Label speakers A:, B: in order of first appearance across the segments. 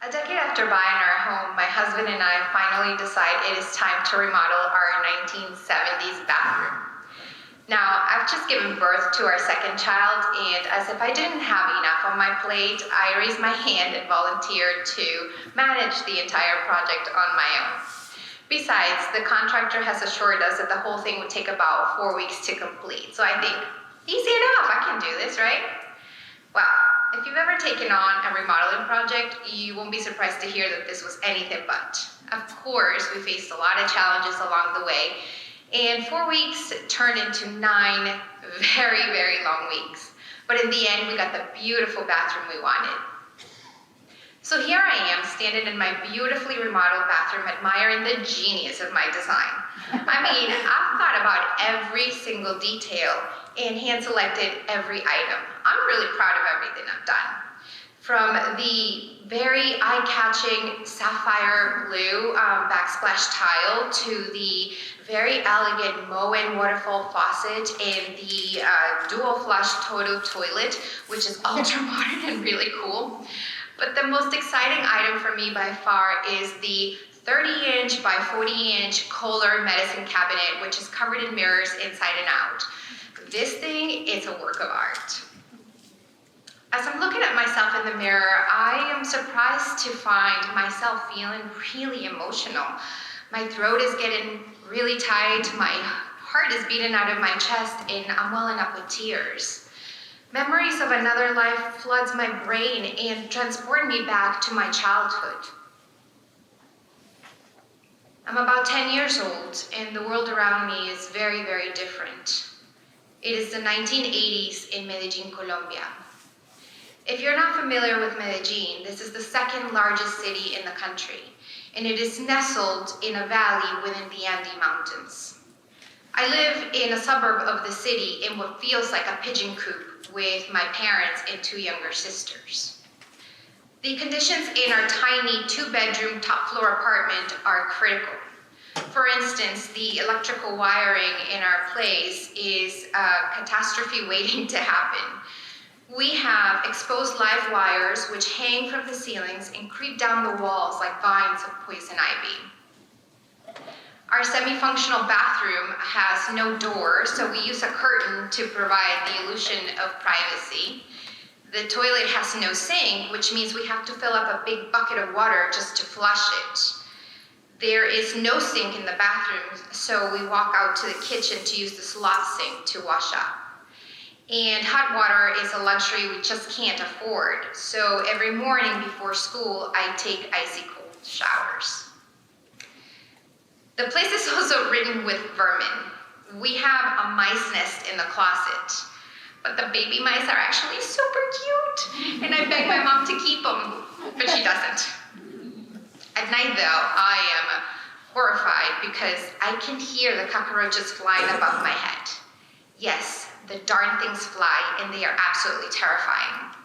A: A decade after buying our home, my husband and I finally decide it is time to remodel our 1970s bathroom. Now, I've just given birth to our second child, and as if I didn't have enough on my plate, I raised my hand and volunteered to manage the entire project on my own. Besides, the contractor has assured us that the whole thing would take about 4 weeks to complete, so I think, easy enough, I can do this, right? Well, if you've ever taken on a remodeling project, you won't be surprised to hear that this was anything but. Of course, we faced a lot of challenges along the way, and 4 weeks turned into 9 very, very long weeks. But in the end, we got the beautiful bathroom we wanted. So here I am, standing in my beautifully remodeled bathroom, admiring the genius of my design. I mean, I've thought about every single detail and hand-selected every item. I'm really proud of everything I've done. From the very eye-catching sapphire blue backsplash tile to the very elegant Moen waterfall faucet and the dual flush Toto toilet, which is ultra modern and really cool. But the most exciting item for me by far is the 30-inch by 40-inch Kohler medicine cabinet, which is covered in mirrors inside and out. This thing is a work of art. As I'm looking at myself in the mirror, I am surprised to find myself feeling really emotional. My throat is getting really tight, my heart is beating out of my chest, and I'm welling up with tears. Memories of another life floods my brain and transport me back to my childhood. I'm about 10 years old, and the world around me is very, very different. It is the 1980s in Medellin, Colombia. If you're not familiar with Medellin, this is the second largest city in the country, and it is nestled in a valley within the Andes Mountains. I live in a suburb of the city in what feels like a pigeon coop with my parents and 2 younger sisters. The conditions in our tiny 2-bedroom top-floor apartment are critical. For instance, the electrical wiring in our place is a catastrophe waiting to happen. We have exposed live wires which hang from the ceilings and creep down the walls like vines of poison ivy. Our semi-functional bathroom has no door, so we use a curtain to provide the illusion of privacy. The toilet has no sink, which means we have to fill up a big bucket of water just to flush it. There is no sink in the bathroom, so we walk out to the kitchen to use the slot sink to wash up. And hot water is a luxury we just can't afford, so every morning before school, I take icy cold showers. The place is also ridden with vermin. We have a mice nest in the closet, but the baby mice are actually super cute, and I beg my mom to keep them, but she doesn't. At night, though, I am horrified because I can hear the cockroaches flying above my head. Yes, the darn things fly, and they are absolutely terrifying.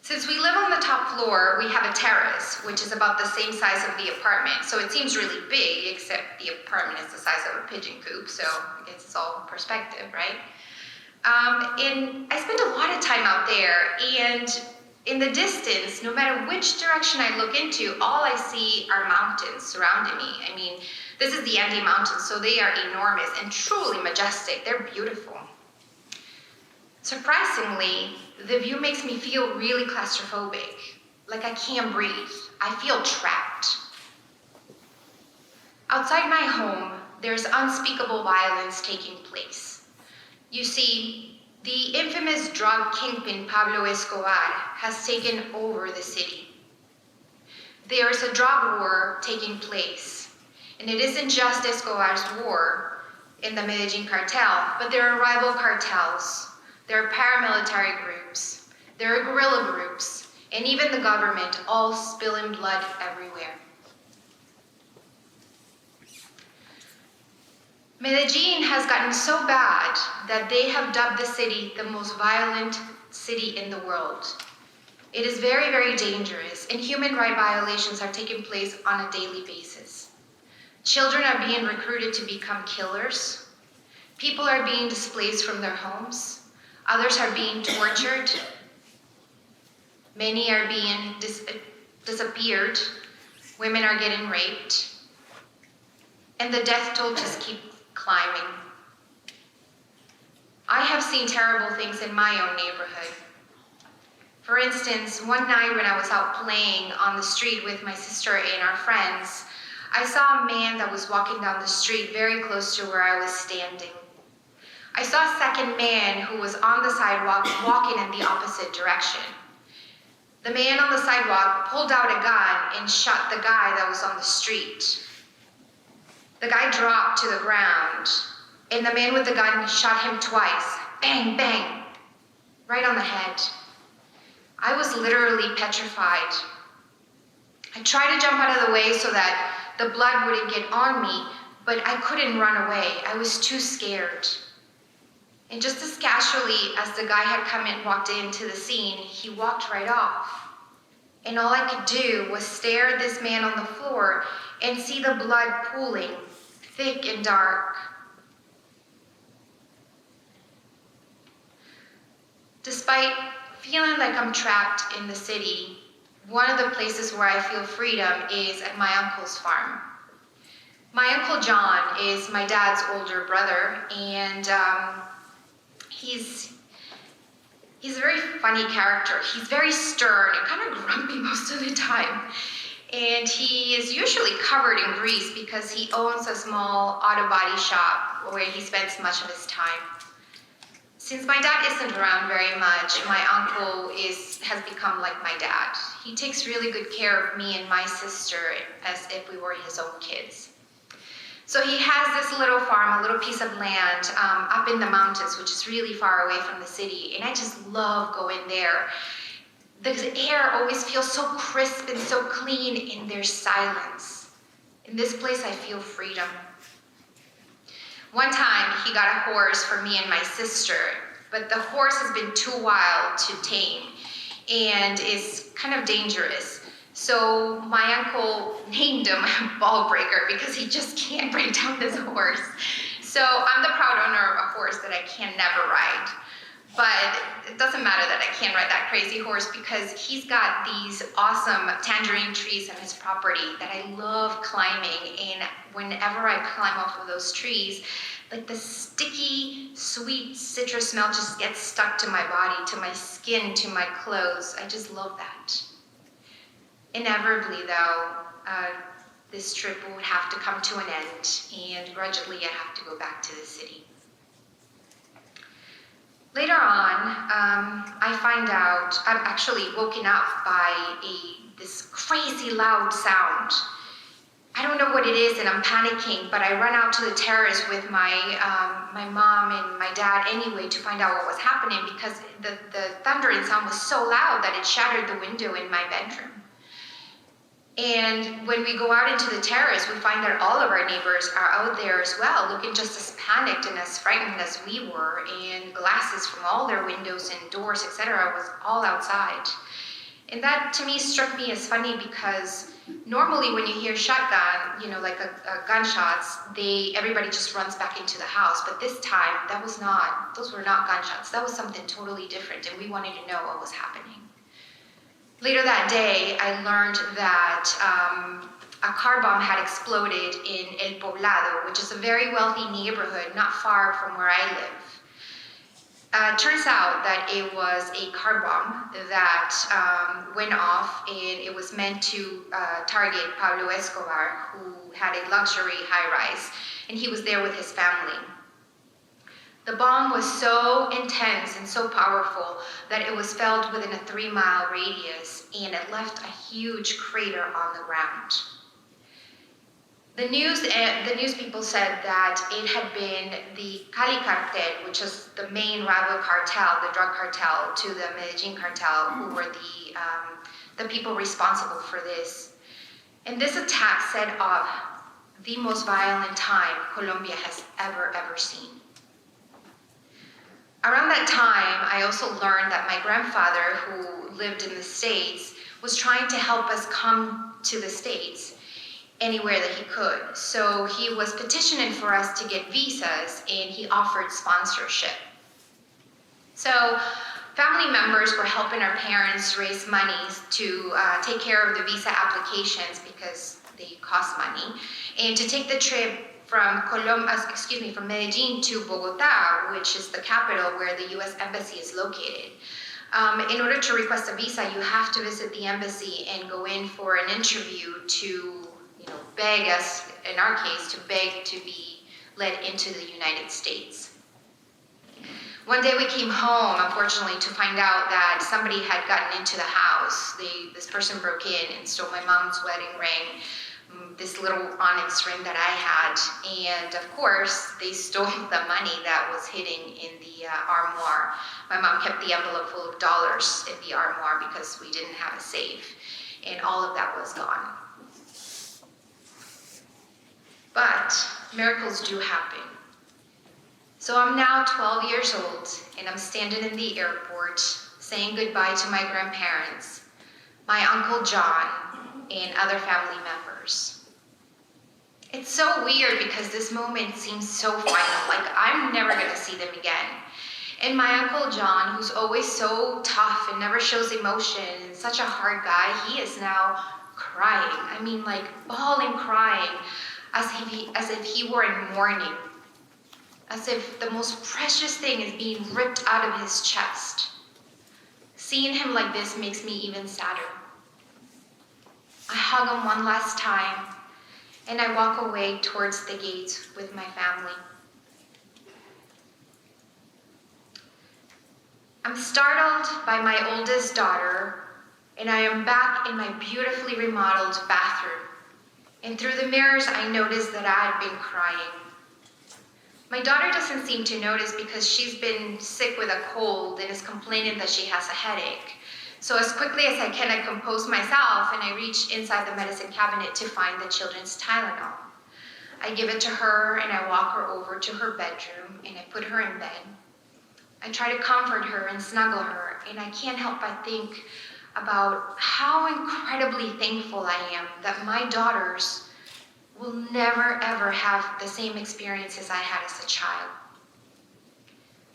A: Since we live on the top floor, we have a terrace, which is about the same size of the apartment, so it seems really big, except the apartment is the size of a pigeon coop, so I guess it's all perspective, right? And I spend a lot of time out there, and in the distance, no matter which direction I look into, all I see are mountains surrounding me. I mean, this is the Andes Mountains, so they are enormous and truly majestic. They're beautiful. Surprisingly, the view makes me feel really claustrophobic, like I can't breathe. I feel trapped. Outside my home, there's unspeakable violence taking place. You see, the infamous drug kingpin Pablo Escobar has taken over the city. There is a drug war taking place, and it isn't just Escobar's war in the Medellin cartel, but there are rival cartels, there are paramilitary groups, there are guerrilla groups, and even the government, all spilling blood everywhere. Medellin has gotten so bad that they have dubbed the city the most violent city in the world. It is very, very dangerous, and human rights violations are taking place on a daily basis. Children are being recruited to become killers. People are being displaced from their homes. Others are being tortured. Many are being disappeared, women are getting raped, and the death toll just keeps climbing. I have seen terrible things in my own neighborhood. For instance, one night when I was out playing on the street with my sister and our friends, I saw a man that was walking down the street very close to where I was standing. I saw a second man who was on the sidewalk walking in the opposite direction. The man on the sidewalk pulled out a gun and shot the guy that was on the street. The guy dropped to the ground, and the man with the gun shot him twice. Bang, bang, right on the head. I was literally petrified. I tried to jump out of the way so that the blood wouldn't get on me, but I couldn't run away. I was too scared. And just as casually as the guy had come and walked into the scene, he walked right off. And all I could do was stare at this man on the floor and see the blood pooling, thick and dark. Despite feeling like I'm trapped in the city, one of the places where I feel freedom is at my uncle's farm. My Uncle John is my dad's older brother, and he's a very funny character. He's very stern and kind of grumpy most of the time. And he is usually covered in grease because he owns a small auto body shop where he spends much of his time. Since my dad isn't around very much, my uncle has become like my dad. He takes really good care of me and my sister as if we were his own kids. So he has this little farm, a little piece of land up in the mountains, which is really far away from the city, and I just love going there. The air always feels so crisp and so clean, and there's silence. In this place, I feel freedom. One time, he got a horse for me and my sister, but the horse has been too wild to tame and is kind of dangerous. So my uncle named him Ball Breaker because he just can't break down this horse. So I'm the proud owner of a horse that I can never ride. But it doesn't matter that I can't ride that crazy horse because he's got these awesome tangerine trees on his property that I love climbing. And whenever I climb off of those trees, like the sticky, sweet citrus smell just gets stuck to my body, to my skin, to my clothes. I just love that. Inevitably, though, this trip would have to come to an end, and grudgingly, I'd have to go back to the city. Later on, I find out I'm actually woken up by this crazy loud sound. I don't know what it is, and I'm panicking, but I run out to the terrace with my mom and my dad anyway to find out what was happening because the thunder and sound was so loud that it shattered the window in my bedroom. And when we go out into the terrace, we find that all of our neighbors are out there as well, looking just as panicked and as frightened as we were, and glasses from all their windows and doors, etc., was all outside. And that, to me, struck me as funny because normally when you hear shotgun, like a gunshots, everybody just runs back into the house. But this time, those were not gunshots. That was something totally different, and we wanted to know what was happening. Later that day, I learned that a car bomb had exploded in El Poblado, which is a very wealthy neighborhood not far from where I live. Turns out that it was a car bomb that went off, and it was meant to target Pablo Escobar, who had a luxury high-rise, and he was there with his family. The bomb was so intense and so powerful that it was felt within a 3-mile radius, and it left a huge crater on the ground. The news people said that it had been the Cali cartel, which is the main rival cartel, the drug cartel, to the Medellin cartel, who were the people responsible for this. And this attack set off the most violent time Colombia has ever seen. Around that time, I also learned that my grandfather, who lived in the States, was trying to help us come to the States anywhere that he could. So he was petitioning for us to get visas, and he offered sponsorship. So Family members were helping our parents raise money to take care of the visa applications because they cost money, and to take the trip from from Medellin to Bogota, which is the capital where the U.S. Embassy is located. In order to request a visa, you have to visit the embassy and go in for an interview to, beg us, in our case, to beg to be let into the United States. One day we came home, unfortunately, to find out that somebody had gotten into the house. This person broke in and stole my mom's wedding ring, this little onyx ring that I had, and of course, they stole the money that was hidden in the armoire. My mom kept the envelope full of dollars in the armoire because we didn't have a safe, and all of that was gone. But miracles do happen. So I'm now 12 years old, and I'm standing in the airport saying goodbye to my grandparents, my Uncle John, and other family members. It's so weird because this moment seems so final, like I'm never gonna see them again. And my Uncle John, who's always so tough and never shows emotion and such a hard guy, he is now crying. I mean, like bawling, crying, as if he were in mourning. As if the most precious thing is being ripped out of his chest. Seeing him like this makes me even sadder. I hug him one last time, and I walk away towards the gates with my family. I'm startled by my oldest daughter, and I am back in my beautifully remodeled bathroom. And through the mirrors, I notice that I had been crying. My daughter doesn't seem to notice because she's been sick with a cold and is complaining that she has a headache. So as quickly as I can, I compose myself and I reach inside the medicine cabinet to find the children's Tylenol. I give it to her and I walk her over to her bedroom and I put her in bed. I try to comfort her and snuggle her, and I can't help but think about how incredibly thankful I am that my daughters will never ever have the same experiences I had as a child.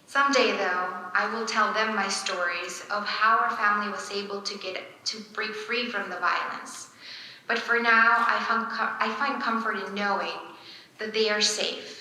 A: Someday though, I will tell them my stories of how our family was able to break free from the violence. But for now, I find comfort in knowing that they are safe